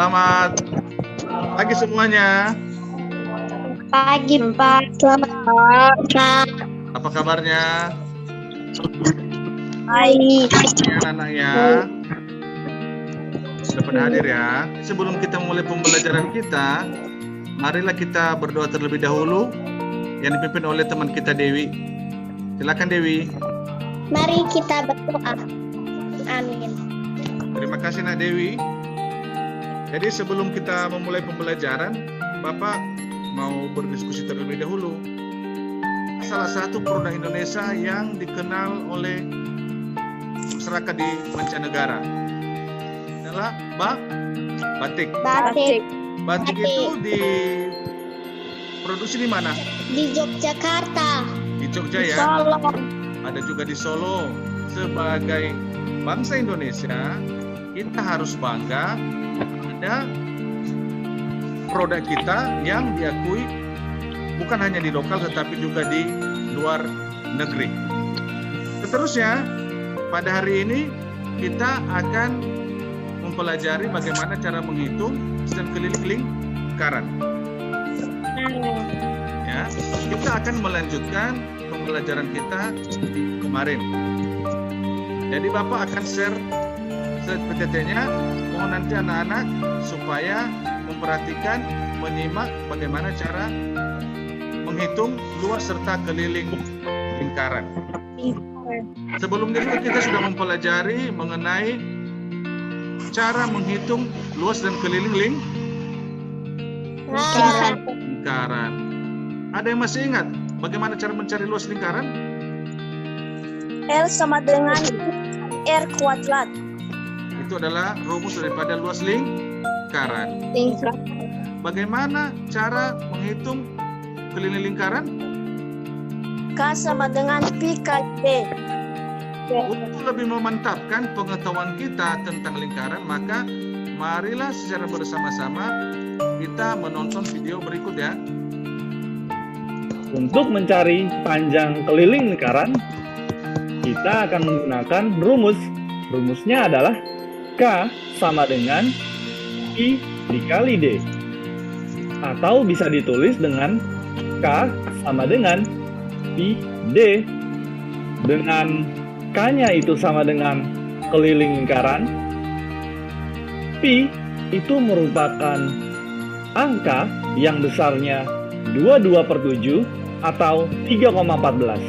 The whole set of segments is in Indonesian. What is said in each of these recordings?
Selamat pagi semuanya. Pagi, Pak. Selamat Pak. Apa kabarnya? Baik. Anak-anaknya sudah pada hadir ya. Sebelum kita mulai pembelajaran kita, marilah kita berdoa terlebih dahulu yang dipimpin oleh teman kita Dewi. Silakan Dewi. Mari kita berdoa. Amin. Terima kasih Nak Dewi. Jadi sebelum kita memulai pembelajaran, Bapak mau berdiskusi terlebih dahulu. Salah satu produk Indonesia yang dikenal oleh masyarakat di mancanegara adalah batik. Batik. Batik itu diproduksi di mana? Di Yogyakarta. Di Jogja ya. Solo. Ada juga di Solo. Sebagai bangsa Indonesia, kita harus bangga ada produk kita yang diakui bukan hanya di lokal tetapi juga di luar negeri. Seterusnya, pada hari ini kita akan mempelajari bagaimana cara menghitung sistem keliling lingkaran. Ya, kita akan melanjutkan pembelajaran kita kemarin. Jadi Bapak akan share PPT-nya, mohon nanti anak-anak supaya memperhatikan, menyimak bagaimana cara menghitung luas serta keliling lingkaran. Sebelumnya juga kita sudah mempelajari mengenai cara menghitung luas dan keliling lingkaran. Ada yang masih ingat bagaimana cara mencari luas lingkaran? L sama dengan R kuadrat. Itu adalah rumus daripada luas lingkaran. Bagaimana cara menghitung keliling lingkaran? K sama dengan Pi kali D. Untuk lebih memantapkan pengetahuan kita tentang lingkaran, maka marilah secara bersama-sama kita menonton video berikut ya. Untuk mencari panjang keliling lingkaran, kita akan menggunakan rumus. Rumusnya adalah K sama dengan I dikali D. Atau bisa ditulis dengan K sama dengan I D. Dengan K-nya itu sama dengan keliling lingkaran. Pi itu merupakan angka yang besarnya 22/7 atau 3,14.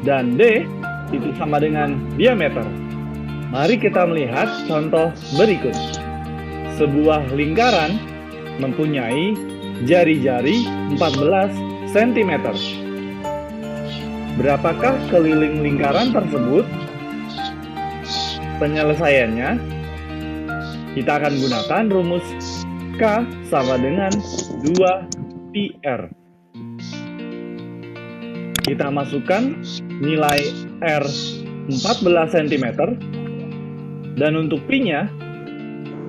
Dan D itu sama dengan diameter. Mari kita melihat contoh berikut. Sebuah lingkaran mempunyai jari-jari 14 cm. Berapakah keliling lingkaran tersebut? Penyelesaiannya, kita akan gunakan rumus K sama dengan 2πr. Kita masukkan nilai R 14 cm. Dan untuk Pi-nya,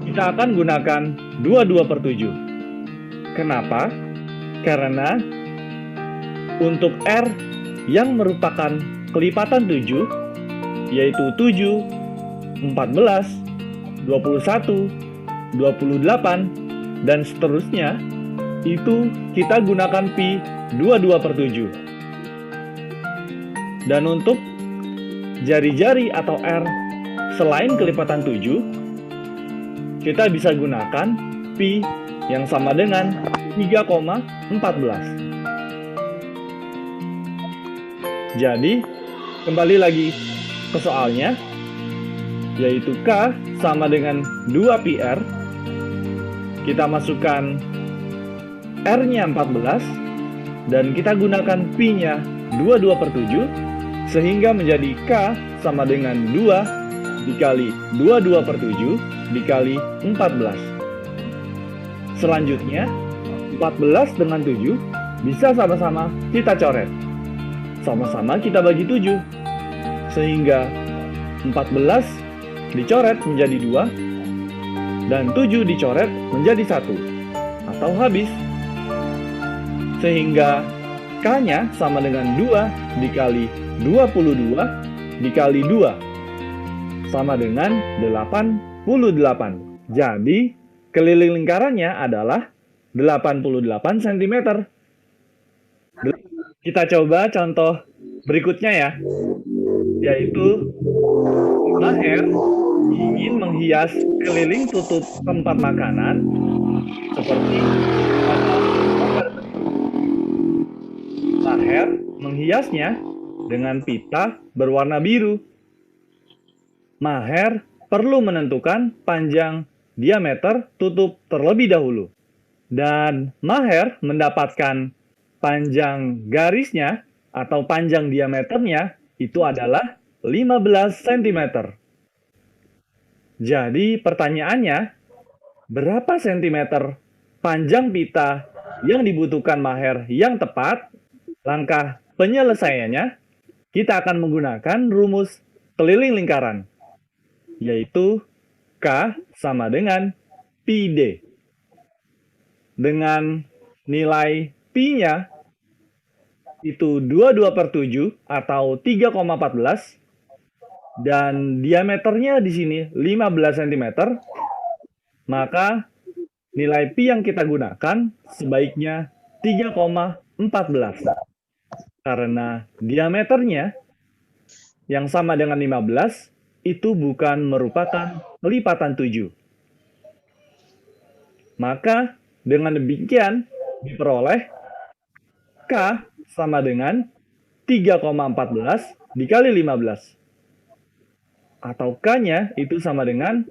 kita akan gunakan 22/7. Kenapa? Karena untuk R yang merupakan kelipatan 7, yaitu 7, 14, 21, 28, dan seterusnya, itu kita gunakan Pi 22/7. Dan untuk jari-jari atau R selain kelipatan 7, kita bisa gunakan Pi yang sama dengan 3,14. Jadi, kembali lagi ke soalnya, yaitu K sama dengan 2πr. Kita masukkan R-nya 14, dan kita gunakan Pi-nya 22/7, sehingga menjadi K sama dengan 2 dikali 22/7 dikali 14. Selanjutnya, 14 dengan 7 bisa sama-sama kita coret. Sama-sama kita bagi 7. Sehingga 14 dicoret menjadi 2 dan 7 dicoret menjadi 1 atau habis. Sehingga K-nya sama dengan 2 dikali 22 dikali 2 sama dengan 88. Jadi keliling lingkarannya adalah 88 cm. Kita coba contoh berikutnya ya, yaitu Maher ingin menghias keliling tutup tempat makanan seperti pada gambar berikut. Maher menghiasnya dengan pita berwarna biru. Maher perlu menentukan panjang diameter tutup terlebih dahulu. Dan Maher mendapatkan panjang garisnya atau panjang diameternya itu adalah 15 cm. Jadi pertanyaannya, berapa sentimeter panjang pita yang dibutuhkan Maher yang tepat? Langkah penyelesaiannya, kita akan menggunakan rumus keliling lingkaran, yaitu K sama dengan Pi D. Dengan nilai Pi-nya itu 22/7 atau 3,14 dan diameternya di sini 15 cm, maka nilai Pi yang kita gunakan sebaiknya 3,14 karena diameternya yang sama dengan 15 itu bukan merupakan lipatan 7. Maka dengan demikian diperoleh K sama dengan 3,14 dikali 15. Atau K-nya itu sama dengan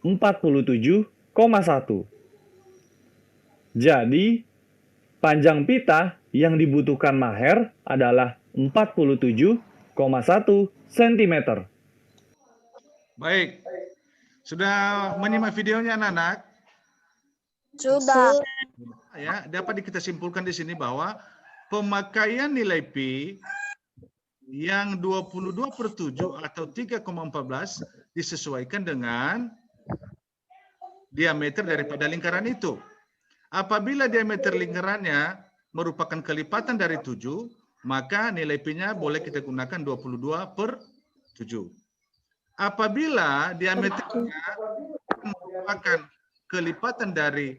47,1. Jadi, panjang pita yang dibutuhkan Maher adalah 47,1 cm. Baik. Sudah menyimak videonya anak-anak? Sudah. Ya, dapat kita simpulkan di sini bahwa pemakaian nilai Pi yang 22/7 atau 3,14 disesuaikan dengan diameter daripada lingkaran itu. Apabila diameter lingkarannya merupakan kelipatan dari 7, maka nilai Pi-nya boleh kita gunakan 22/7. Apabila diameternya merupakan kelipatan dari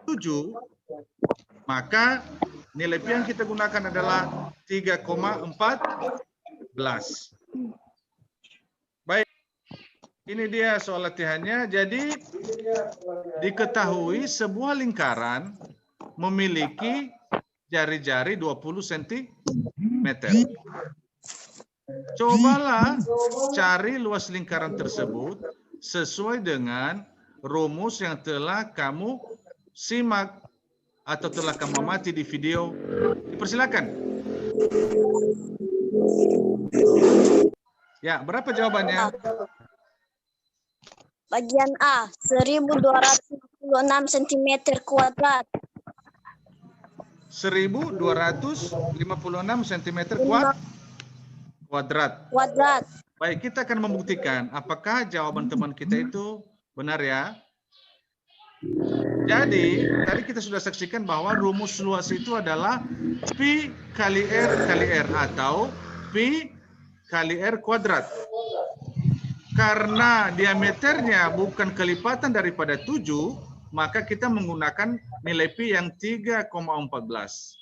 7, maka nilai Pi yang kita gunakan adalah 3,14. Baik, ini dia soal latihannya. Jadi, diketahui sebuah lingkaran memiliki jari-jari 20 cm. Cobalah cari luas lingkaran tersebut sesuai dengan rumus yang telah kamu simak atau telah kamu amati di video. Dipersilakan. Ya, berapa jawabannya? Bagian A, 1256 cm kuadrat. 1256 cm kuadrat. Baik, kita akan membuktikan apakah jawaban teman kita itu benar ya. Jadi, tadi kita sudah saksikan bahwa rumus luas itu adalah Pi kali R atau Pi kali R kuadrat. Karena diameternya bukan kelipatan daripada 7, maka kita menggunakan nilai Pi yang 3,14.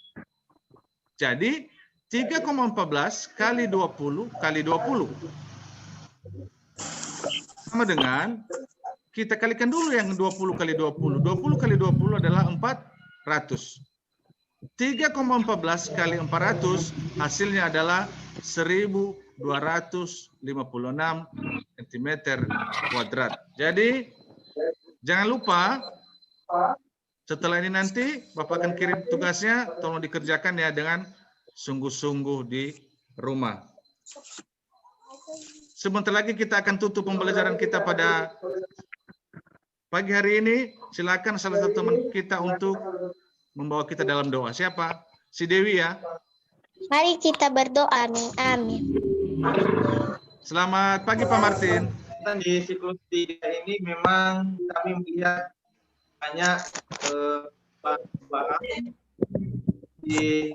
Jadi, 3,14 kali 20 kali 20. Sama dengan, kita kalikan dulu yang 20 kali 20. 20 kali 20 adalah 400. 3,14 kali 400 hasilnya adalah 1256 cm kuadrat. Jadi, jangan lupa setelah ini nanti Bapak akan kirim tugasnya, tolong dikerjakan ya dengan sungguh-sungguh di rumah. Sebentar lagi kita akan tutup pembelajaran kita pada pagi hari ini. Silakan salah satu teman kita untuk membawa kita dalam doa. Siapa? Si Dewi ya. Mari kita berdoa. Amin. Selamat pagi Pak Martin. Di siklus 3 ini memang kami melihat banyak bahan di